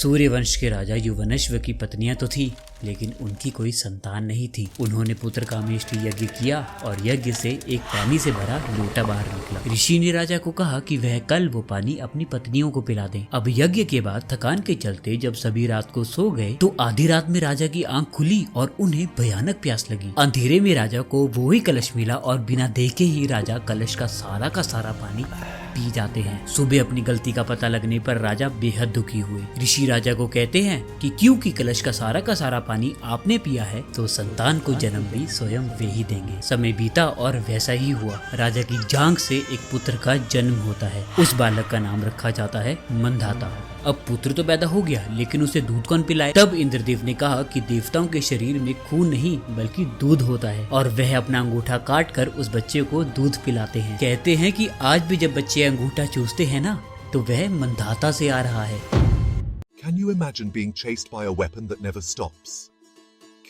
सूर्यवंश के राजा युवनश्व की पत्नियां तो थी, लेकिन उनकी कोई संतान नहीं थी। उन्होंने पुत्र कामेष्टि यज्ञ किया और यज्ञ से एक पानी से भरा लोटा बाहर निकला। ऋषि ने राजा को कहा कि वह कल वो पानी अपनी पत्नियों को पिला दें। अब यज्ञ के बाद थकान के चलते जब सभी रात को सो गए तो आधी रात में राजा की आंख खुली और उन्हें भयानक प्यास लगी। अंधेरे में राजा को वो ही कलश मिला और बिना देखे ही राजा कलश का सारा पानी पी जाते हैं। सुबह अपनी गलती का पता लगने पर राजा बेहद दुखी हुए। ऋषि राजा को कहते हैं कि क्योंकि कलश का सारा पानी आपने पिया है तो संतान को जन्म भी स्वयं वे ही देंगे। समय बीता और वैसा ही हुआ। राजा की जांघ से एक पुत्र का जन्म होता है। उस बालक का नाम रखा जाता है मंधाता। अब पुत्र तो पैदा हो गया, लेकिन उसे दूध कौन पिलाए? तब इंद्रदेव ने कहा कि देवताओं के शरीर में खून नहीं बल्कि दूध होता है और वह अपना अंगूठा काट कर उस बच्चे को दूध पिलाते हैं। कहते हैं कि आज भी जब बच्चे अंगूठा चूसते हैं ना तो वह मंधाता से आ रहा है। Can you imagine being chased by a weapon that never stops?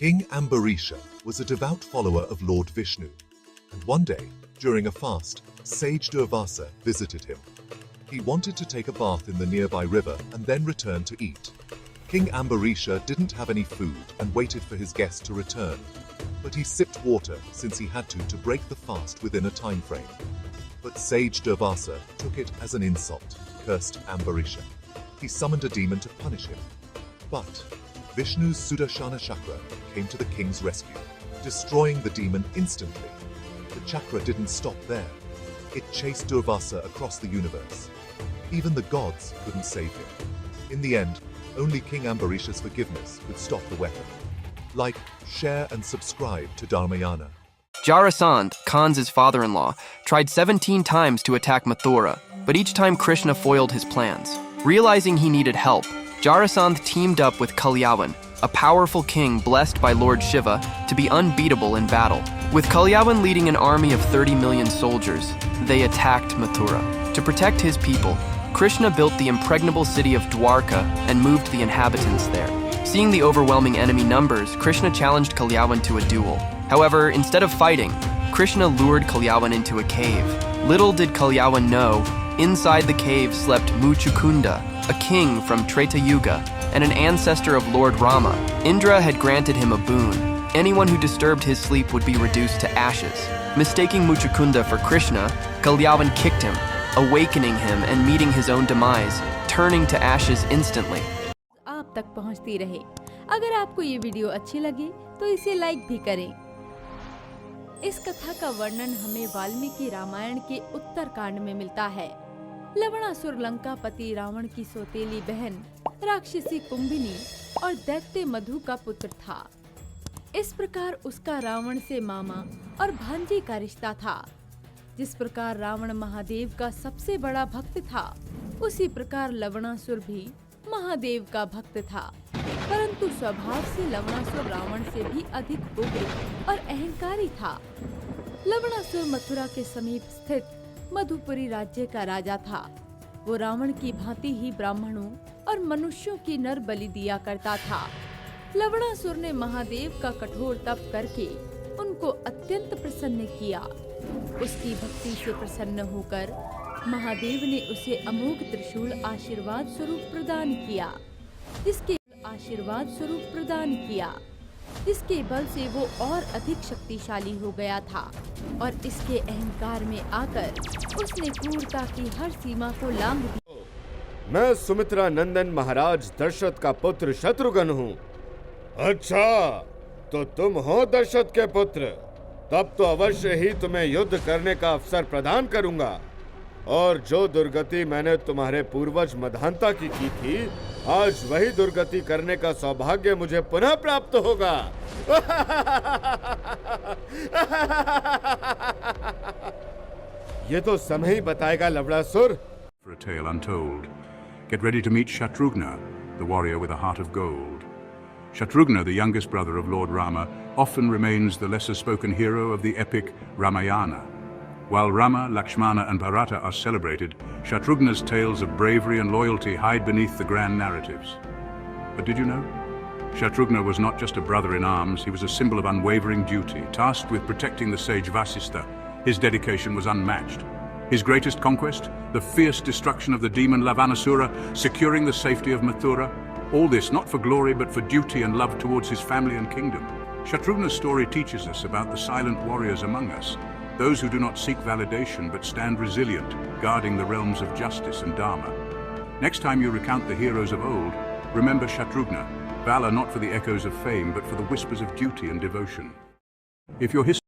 King Ambarisha was a devout follower of Lord Vishnu, and one day, during a fast, sage Durvasa visited him. He wanted to take a bath in the nearby river and then return to eat. King Ambarisha didn't have any food and waited for his guest to return, but he sipped water since he had to break the fast within a time frame. But sage Durvasa took it as an insult, cursed Ambarisha. He summoned a demon to punish him. But Vishnu's Sudarshana chakra came to the king's rescue, destroying the demon instantly. The chakra didn't stop there. It chased Durvasa across the universe. Even the gods couldn't save him. In the end, only King Ambarisha's forgiveness could stop the weapon. Like, share and subscribe to Dharmayana. Jarasandh, Kansa's father-in-law, tried 17 times to attack Mathura, but each time Krishna foiled his plans. Realizing he needed help, Jarasandh teamed up with Kalyavan, a powerful king blessed by Lord Shiva to be unbeatable in battle. With Kalyavan leading an army of 30 million soldiers, they attacked Mathura. To protect his people, Krishna built the impregnable city of Dwarka and moved the inhabitants there. Seeing the overwhelming enemy numbers, Krishna challenged Kalyavan to a duel. However, instead of fighting, Krishna lured Kalyavan into a cave. Little did Kalyavan know, inside the cave slept Muchukunda, a king from Treta Yuga and an ancestor of Lord Rama. Indra had granted him a boon. Anyone who disturbed his sleep would be reduced to ashes. Mistaking Muchukunda for Krishna, Kalyavan kicked him, awakening him and meeting his own demise, turning to ashes instantly. आप तक पहुंचती रहे। अगर आपको ये video अच्छी लगी तो इसे लाइक भी करें। इस कथा का वर्णन हमें वाल्मीकि रामायण के उत्तरकांड में मिलता है। लवणासुर लंकापति रावण की सौतेली बहन राक्षसी कुंभिनी और दैत्य मधु का पुत्र था। इस प्रकार उसका रावण से मामा और भांजे का रिश्ता था। जिस प्रकार रावण महादेव का सबसे बड़ा भक्त था, उसी प्रकार लवणासुर भी महादेव का भक्त था। परंतु स्वभाव से लवणासुर रावण से भी अधिक उग्र और अहंकारी था। लवणासुर मथुरा के समीप स्थित मधुपुरी राज्य का राजा था। वो रावण की भांति ही ब्राह्मणों और मनुष्यों की नर बलि दिया करता था। लवणासुर ने महादेव का कठोर तप करके उनको अत्यंत प्रसन्न किया। उसकी भक्ति से प्रसन्न होकर महादेव ने उसे अमोघ त्रिशूल आशीर्वाद स्वरूप प्रदान किया, जिसके बल से वो और अधिक शक्तिशाली हो गया था और इसके अहंकार में आकर उसने क्रूरता की हर सीमा को लांघ दिया। मैं सुमित्रा नंदन महाराज दशरथ का पुत्र शत्रुघ्न हूँ। अच्छा, तो तुम हो दशरथ के पुत्र? तब तो अवश्य ही तुम्हें युद्ध करने का अवसर प्रदान करूंगा और जो दुर्गति मैंने तुम्हारे पूर्वज मधांता की थी, आज वही दुर्गति करने का सौभाग्य मुझे पुनः प्राप्त होगा। ये तो समय ही बताएगा Lavanasura. For a tale untold, get ready to meet Shatrughna, the warrior with a heart of gold. Shatrughna, the youngest brother of Lord Rama, often remains the lesser-spoken hero of the epic Ramayana. While Rama, Lakshmana and Bharata are celebrated, Shatrughna's tales of bravery and loyalty hide beneath the grand narratives. But did you know? Shatrughna was not just a brother in arms, he was a symbol of unwavering duty. Tasked with protecting the sage Vasistha, his dedication was unmatched. His greatest conquest? The fierce destruction of the demon Lavanasura, securing the safety of Mathura. All this not for glory but for duty and love towards his family and kingdom. Shatrughna's story teaches us about the silent warriors among us, those who do not seek validation but stand resilient, guarding the realms of justice and dharma. Next time you recount the heroes of old, remember Shatrughna, valor not for the echoes of fame but for the whispers of duty and devotion. If your history